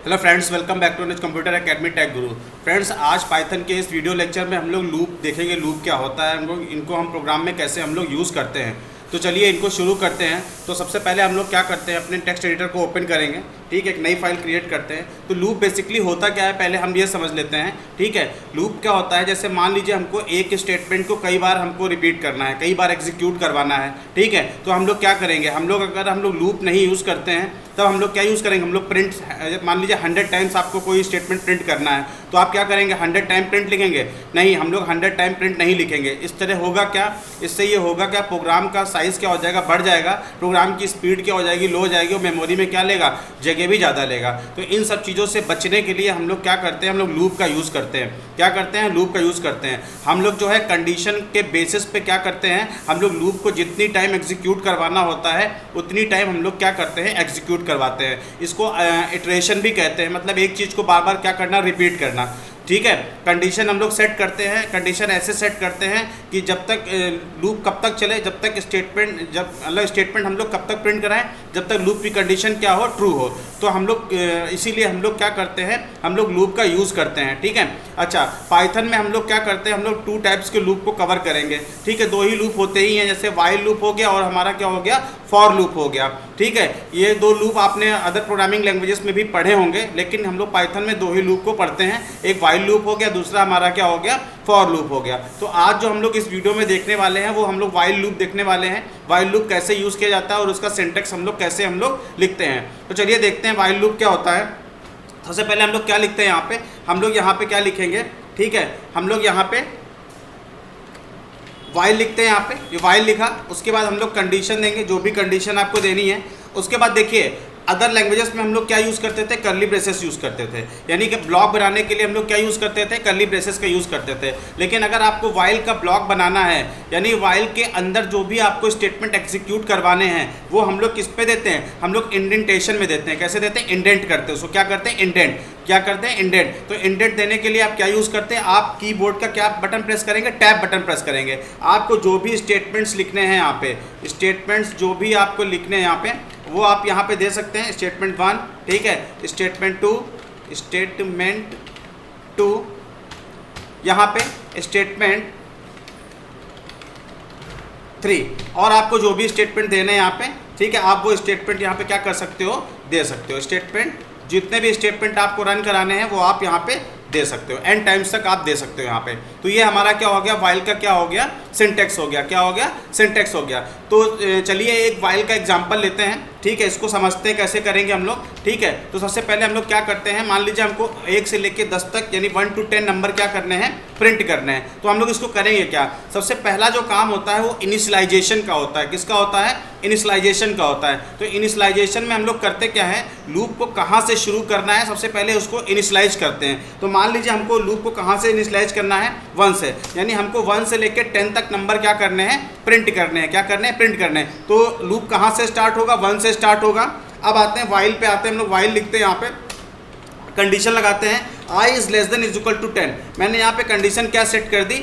Hello friends, welcome back to Nij computer academy tech guru. Friends, आज Python के इस video lecture में हम लोग लूप देखेंगे। लूप क्या होता है, इनको हम प्रोग्राम में कैसे हम लोग यूज़ करते हैं। तो चलिए इनको शुरू करते हैं। तो सबसे पहले हम लोग क्या करते हैं, अपने टेक्स्ट एडिटर को ओपन करेंगे। ठीक है, एक नई फाइल क्रिएट करते हैं। तो लूप बेसिकली होता क्या है, पहले हम ये समझ लेते हैं। ठीक है, लूप क्या होता है, जैसे मान लीजिए हमको एक स्टेटमेंट को कई बार हमको रिपीट करना है, कई बार एग्जीक्यूट करवाना है। ठीक है, तो हम लोग क्या करेंगे, अगर हम लोग लूप नहीं यूज़ करते हैं तब हम लोग क्या यूज़ करेंगे, हम लोग प्रिंट, मान लीजिए 100 टाइम्स आपको कोई स्टेटमेंट प्रिंट करना है, तो आप क्या करेंगे, 100 टाइम प्रिंट लिखेंगे? नहीं, हम लोग 100 टाइम प्रिंट नहीं लिखेंगे। इस तरह होगा क्या, इससे ये होगा क्या, प्रोग्राम का साइज़ क्या हो जाएगा, बढ़ जाएगा। प्रोग्राम की स्पीड क्या हो जाएगी, लो हो जाएगी, और मेमोरी में क्या लेगा, जगह भी ज़्यादा लेगा। तो इन सब चीज़ों से बचने के लिए हम लोग क्या करते हैं, हम लोग लूप का यूज़ करते हैं। क्या करते हैं, लूप का यूज़ करते हैं। हम लोग जो है कंडीशन के बेसिस पे क्या करते हैं, हम लोग लूप को जितनी टाइम एग्जीक्यूट करवाना होता है उतनी टाइम हम लोग क्या करते हैं, एग्जीक्यूट करवाते हैं। इसको इटरेशन भी कहते हैं, मतलब एक चीज़ को बार बार क्या करना, रिपीट करना। ठीक है, कंडीशन हम लोग सेट करते हैं। कंडीशन ऐसे सेट करते हैं कि जब तक लूप कब तक चले, जब तक स्टेटमेंट, स्टेटमेंट हम लोग कब तक प्रिंट कराएं, जब तक लूप की कंडीशन क्या हो, ट्रू हो। तो हम लोग इसीलिए हम लोग क्या करते हैं, हम लोग लूप का यूज़ करते हैं। ठीक है, अच्छा, पाइथन में हम लोग क्या करते हैं, हम लोग 2 टाइप्स के लूप को कवर करेंगे। ठीक है, 2 ही लूप होते ही हैं, जैसे वाइल लूप हो गया और हमारा क्या हो गया, फॉर लूप हो गया। ठीक है, ये 2 लूप आपने अदर प्रोग्रामिंग लैंग्वेजेस में भी पढ़े होंगे, लेकिन हम लोग पाइथन में 2 ही लूप को पढ़ते हैं। एक वाइल लूप हो गया, दूसरा हमारा क्या हो गया, फॉर लूप हो गया। तो आज जो हम लोग इस वीडियो में देखने वाले हैं वो हम लोग वाइल लूप देखने वाले हैं। वाइल लूप कैसे यूज़ किया जाता है और उसका सिंटैक्स हम लोग कैसे हम लोग लिखते हैं। तो चलिए देखते हैं वाइल लूप क्या होता है। सबसे पहले हम लोग क्या लिखते हैं, यहाँ पे हम लोग यहाँ पे क्या लिखेंगे। ठीक है, हम लोग यहाँ पे वाइल लिखते हैं। यहाँ पे ये वाइल लिखा, उसके बाद हम लोग कंडीशन देंगे, जो भी कंडीशन आपको देनी है। उसके बाद देखिए, अदर लैंग्वेजेस में हम लोग क्या यूज़ करते थे, कर्ली ब्रेसेस यूज़ करते थे। यानी कि ब्लॉक बनाने के लिए हम लोग क्या यूज़ करते थे, कर्ली ब्रेसेस का यूज़ करते थे। लेकिन अगर आपको वाइल का ब्लॉक बनाना है, यानी वाइल के अंदर जो भी आपको स्टेटमेंट एग्जीक्यूट करवाने हैं वो हम लोग किस पे देते हैं, हम लोग इंडेंटेशन में देते हैं। कैसे देते हैं, इंडेंट करते हैं उसको। क्या करते हैं, इंडेंट। क्या करते हैं, इंडेंट। तो इंडेंट देने के लिए आप क्या यूज़ करते हैं, आप कीबोर्ड का क्या बटन प्रेस करेंगे, टैब बटन प्रेस करेंगे। आपको जो भी स्टेटमेंट्स लिखने हैं यहाँ पे, स्टेटमेंट्स जो भी आपको लिखने हैं यहाँ पे, वो आप यहाँ पे दे सकते हैं। स्टेटमेंट 1, ठीक है, स्टेटमेंट 2, स्टेटमेंट 2, यहाँ पे स्टेटमेंट 3, और आपको जो भी स्टेटमेंट देने हैं यहाँ पे, ठीक है, आप वो स्टेटमेंट यहाँ पे क्या कर सकते हो, दे सकते हो। स्टेटमेंट, जितने भी स्टेटमेंट आपको रन कराने हैं वो आप यहाँ पे दे सकते हो, एन टाइम्स तक आप दे सकते हो यहाँ पे। तो ये हमारा क्या हो गया, वाइल का क्या हो गया, सिंटैक्स हो गया। क्या हो गया, सिंटैक्स हो गया। तो चलिए एक वाइल का एग्जांपल लेते हैं। ठीक है, इसको समझते हैं कैसे करेंगे हम लोग। ठीक है, तो सबसे पहले हम लोग क्या करते हैं, मान लीजिए हमको 1 से लेके 10 तक, यानी 1 to 10 नंबर क्या करने हैं, प्रिंट करने हैं। तो हम लोग इसको करेंगे क्या, सबसे पहला जो काम होता है वो इनिशियलाइजेशन का होता है। किसका होता है, इनिशियलाइजेशन का होता है। तो इनिशियलाइजेशन में हम लोग करते क्या है, लूप को कहाँ से शुरू करना है, सबसे पहले उसको इनिशियलाइज करते हैं। तो मान लीजिए हमको लूप को कहाँ से इनिशियलाइज करना है, 1 से, यानी हमको 1 से लेकर 10 तक नंबर क्या करने हैं, प्रिंट करने हैं। क्या करने हैं, प्रिंट करने हैं। तो लूप कहाँ से स्टार्ट होगा, 1 से स्टार्ट होगा। अब आते हैं वाइल पे, आते हैं हम लोग। वाइल लिखते हैं, यहाँ पे कंडीशन लगाते हैं, i is less than is equal to 10। मैंने यहाँ पे कंडीशन क्या सेट कर दी,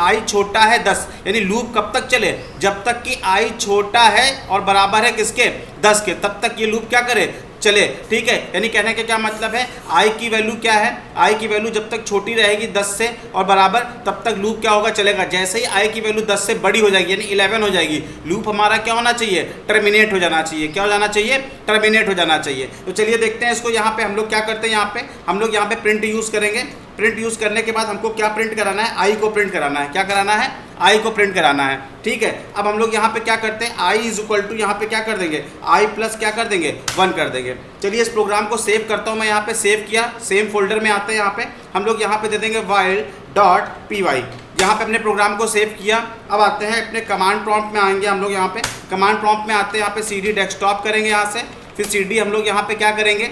i छोटा है 10, यानी लूप कब तक चले, जब तक कि i छोटा है और बराबर है किसके, 10 के, तब तक ये लूप क्या करे, चले। ठीक है, यानी कहने का क्या मतलब है, i की वैल्यू क्या है, i की वैल्यू जब तक छोटी रहेगी 10 से और बराबर, तब तक लूप क्या होगा, चलेगा। जैसे ही i की वैल्यू 10 से बड़ी हो जाएगी, यानी 11 हो जाएगी, लूप हमारा क्या होना चाहिए, टर्मिनेट हो जाना चाहिए। क्या हो जाना चाहिए, टर्मिनेट हो जाना चाहिए। तो चलिए देखते हैं इसको। यहाँ पे हम लोग क्या करते हैं, यहाँ पे हम लोग यहाँ पे प्रिंट यूज़ करेंगे। प्रिंट यूज़ करने के बाद हमको क्या प्रिंट कराना है, आई को प्रिंट कराना है। क्या कराना है, आई को प्रिंट कराना है। ठीक है, अब हम लोग यहाँ पे क्या करते हैं, आई इज इक्वल टू, यहाँ पे क्या कर देंगे, आई प्लस क्या कर देंगे, 1 कर देंगे। चलिए इस प्रोग्राम को सेव करता हूँ मैं। यहाँ पे सेव किया, सेम फोल्डर में आते हैं। यहाँ पे हम लोग यहाँ पे दे देंगे while.py। यहाँ पे अपने प्रोग्राम को सेव किया। अब आते हैं अपने कमांड प्रॉम्प्ट में आएंगे हम लोग। यहाँ पे कमांड प्रॉम्प्ट में आते हैं, यहाँ पे cd डेस्कटॉप करेंगे यहाँ से, फिर cd हम लोग यहाँ पे क्या करेंगे,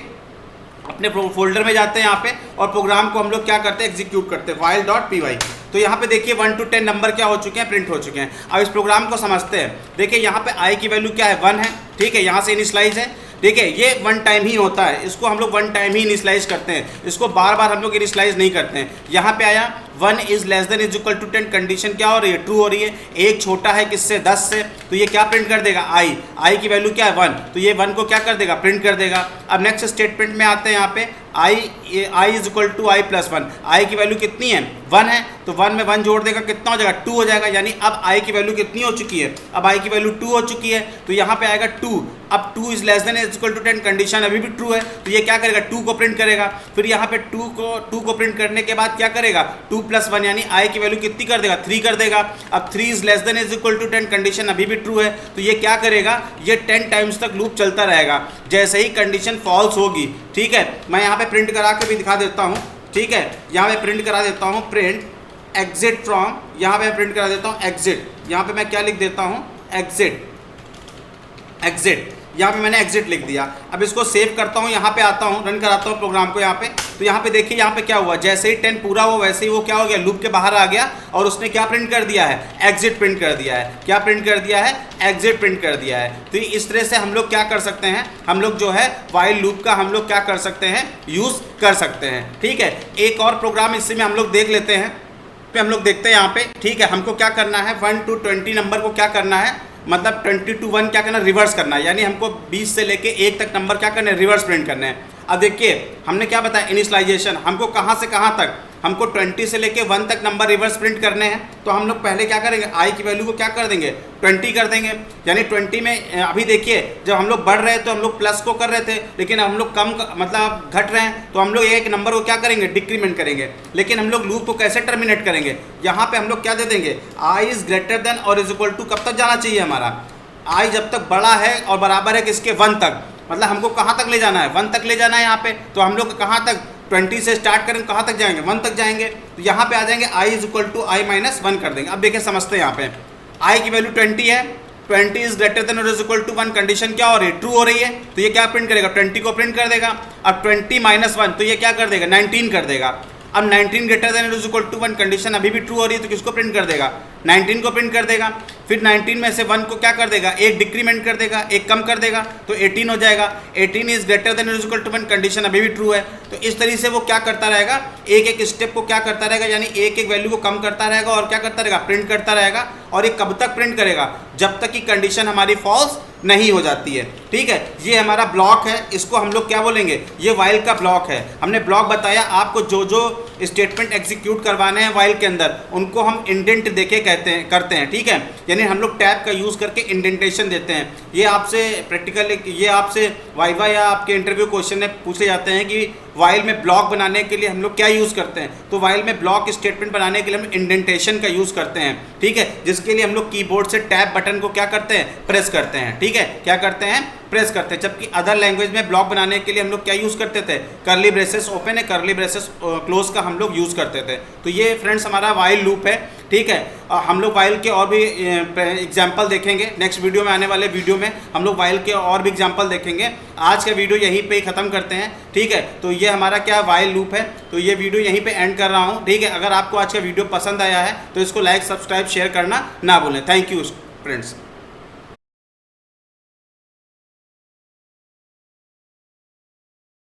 अपने फोल्डर में जाते हैं यहाँ पे, और प्रोग्राम को हम लोग क्या करते हैं, एग्जीक्यूट करते हैं, while.py। तो यहाँ पे देखिए 1 to 10 नंबर क्या हो चुके हैं, प्रिंट हो चुके हैं। अब इस प्रोग्राम को समझते हैं। देखिए यहाँ पे i की वैल्यू क्या है, 1 है। ठीक है, यहाँ से इनिशियलाइज है। ठीक है, ये वन टाइम ही होता है, इसको हम लोग वन टाइम ही इनिशियलाइज करते हैं, इसको बार बार हम लोग इनिशियलाइज नहीं करते हैं। यहाँ पे आया 1 is less than is equal to 10, condition क्या हो रही है, ट्रू हो रही है। एक छोटा है किससे, 10 से, तो ये क्या प्रिंट कर देगा, आई की वैल्यू क्या है 1, तो ये 1 को क्या कर देगा, प्रिंट कर देगा। अब नेक्स्ट स्टेटमेंट में आते हैं, यहाँ पे i is equal to i plus 1, i की वैल्यू कितनी है, 1 है, तो 1 में 1 जोड़ देगा, कितना हो जाएगा, 2 हो जाएगा। यानी अब आई की वैल्यू कितनी हो चुकी है, अब आई की वैल्यू 2 हो चुकी है, तो यहाँ पे आएगा 2। अब 2 is less than is equal to 10, condition अभी भी ट्रू है, तो ये क्या करेगा, 2 को प्रिंट करेगा। फिर यहाँ पे 2 को प्रिंट करने के बाद क्या करेगा, 2 प्लस 1 यानी आई की वैल्यू कितनी कर देगा, 3 कर देगा। अब 3 is less than is equal to 10, condition अभी भी ट्रू है, तो ये क्या करेगा, ये 10 टाइम्स तक लूप चलता रहेगा। जैसे ही कंडीशन फॉल्स होगी, ठीक है, मैं यहाँ पे प्रिंट करा के भी दिखा देता हूँ, ठीक है, यहाँ पे प्रिंट करा देता हूँ, प्रिंट एग्जिट फ्रॉम, यहाँ पे प्रिंट करा देता हूँ एग्जिट, यहाँ पे मैं क्या लिख देता हूँ, एग्जिट, यहाँ पे मैंने एग्जिट लिख दिया। अब इसको सेव करता हूँ, यहाँ पे आता हूँ, रन कराता हूँ प्रोग्राम को यहाँ पे, तो यहाँ पे देखिए यहाँ पे क्या हुआ, जैसे ही 10 पूरा हुआ वैसे ही वो क्या हो गया, लूप के बाहर आ गया और उसने क्या प्रिंट कर दिया है, एग्जिट प्रिंट कर दिया है। क्या प्रिंट कर दिया है, एग्जिट प्रिंट कर दिया है। तो इस तरह से हम लोग क्या कर सकते हैं, हम लोग जो है व्हाइल लूप का हम लोग क्या कर सकते हैं, यूज़ कर सकते हैं। ठीक है, एक और प्रोग्राम इससे में हम लोग देख लेते हैं, पे हम लोग देखते हैं यहाँ पे। ठीक है, हमको क्या करना है, 1 to 20 नंबर को क्या करना है, मतलब 20 to 1 क्या करना है, रिवर्स करना है। यानी हमको 20 से लेके 1 तक नंबर क्या करना है, रिवर्स प्रिंट करना है। अब देखिए हमने क्या बताया, इनिशियलाइजेशन, हमको कहाँ से कहाँ तक, हमको 20 से लेके 1 तक नंबर रिवर्स प्रिंट करने हैं। तो हम लोग पहले क्या करेंगे, आई की वैल्यू को क्या कर देंगे, 20 कर देंगे। यानी 20 में अभी देखिए जब हम लोग बढ़ रहे हैं तो हम लोग प्लस को कर रहे थे, लेकिन हम लोग कम मतलब घट रहे हैं तो हम लोग एक नंबर को क्या करेंगे, डिक्रीमेंट करेंगे। लेकिन हम लोग लूप को कैसे टर्मिनेट करेंगे, यहाँ पे हम लोग क्या दे देंगे, आई इज ग्रेटर देन और इज इक्वल टू, कब तक जाना चाहिए हमारा, आई जब तक बड़ा है और बराबर है किसके, 1 तक। मतलब हमको कहाँ तक ले जाना है, 1 तक ले जाना है यहाँ पे। तो हम लोग कहाँ तक, 20 से स्टार्ट करेंगे, कहाँ तक जाएंगे, 1 तक जाएंगे। तो यहाँ पे आ जाएंगे i is equal to i minus 1 कर देंगे। अब देखिए समझते हैं, यहाँ पे आई की वैल्यू 20 है, 20 इज ग्रेटर देन और इज इक्वल टू 1, कंडीशन क्या हो रही है, ट्रू हो रही है। तो ये क्या प्रिंट करेगा, 20 को प्रिंट कर देगा। अब 20 माइनस 1 तो ये क्या कर देगा, 19 कर देगा। अब 19 ग्रेटर देन और इज इक्वल टू 1, कंडीशन अभी भी ट्रू हो रही है, तो किसको प्रिंट कर देगा, 19 को प्रिंट कर देगा। फिर 19 में से 1 को क्या कर देगा, एक डिक्रीमेंट कर देगा, एक कम कर देगा, तो 18 हो जाएगा। 18 is greater than is equal to 1, condition अभी भी ट्रू है। तो इस तरीके से वो क्या करता रहेगा, एक एक स्टेप को क्या करता रहेगा, यानी एक एक वैल्यू को कम करता रहेगा और क्या करता रहेगा, प्रिंट करता रहेगा। और ये कब तक प्रिंट करेगा, जब तक कि कंडीशन हमारी फॉल्स नहीं हो जाती है। ठीक है, ये हमारा ब्लॉक है, इसको हम लोग क्या बोलेंगे, ये वाइल का ब्लॉक है। हमने ब्लॉक बताया आपको, जो जो स्टेटमेंट एग्जीक्यूट करवाने हैं वाइल के अंदर उनको हम इंडेंट देके करते हैं। ठीक है, यानी हम लोग टैब का यूज़ करके इंडेंटेशन देते हैं। ये आपसे प्रैक्टिकल, ये आपसे वाइवा या आपके इंटरव्यू क्वेश्चन में पूछे जाते हैं कि वाइल में ब्लॉक बनाने के लिए हम लोग क्या यूज़ करते हैं। तो वाइल में ब्लॉक स्टेटमेंट बनाने के लिए हम इंडेंटेशन का यूज़ करते हैं। ठीक है, जिसके लिए हम लोग कीबोर्ड से टैब बटन को क्या करते हैं, प्रेस करते हैं। ठीक है, क्या करते हैं, प्रेस करते हैं। जबकि अदर लैंग्वेज में ब्लॉक बनाने के लिए हम लोग क्या यूज़ करते थे, कर्ली ब्रेसेस ओपन है, कर्ली ब्रेसेस क्लोज का हम लोग यूज़ करते थे। तो ये फ्रेंड्स हमारा वाइल लूप है। ठीक है, हम लोग वाइल के और भी एग्जाम्पल देखेंगे नेक्स्ट वीडियो में, आने वाले वीडियो में हम लोग वाइल के और भी एग्जाम्पल देखेंगे। आज का वीडियो यहीं पे ही ख़त्म करते हैं। ठीक है, तो ये हमारा क्या वाइल लूप है, तो ये वीडियो यहीं पे एंड कर रहा हूँ। ठीक है, अगर आपको आज का वीडियो पसंद आया है तो इसको लाइक, सब्सक्राइब, शेयर करना ना भूलें। Thank you friends.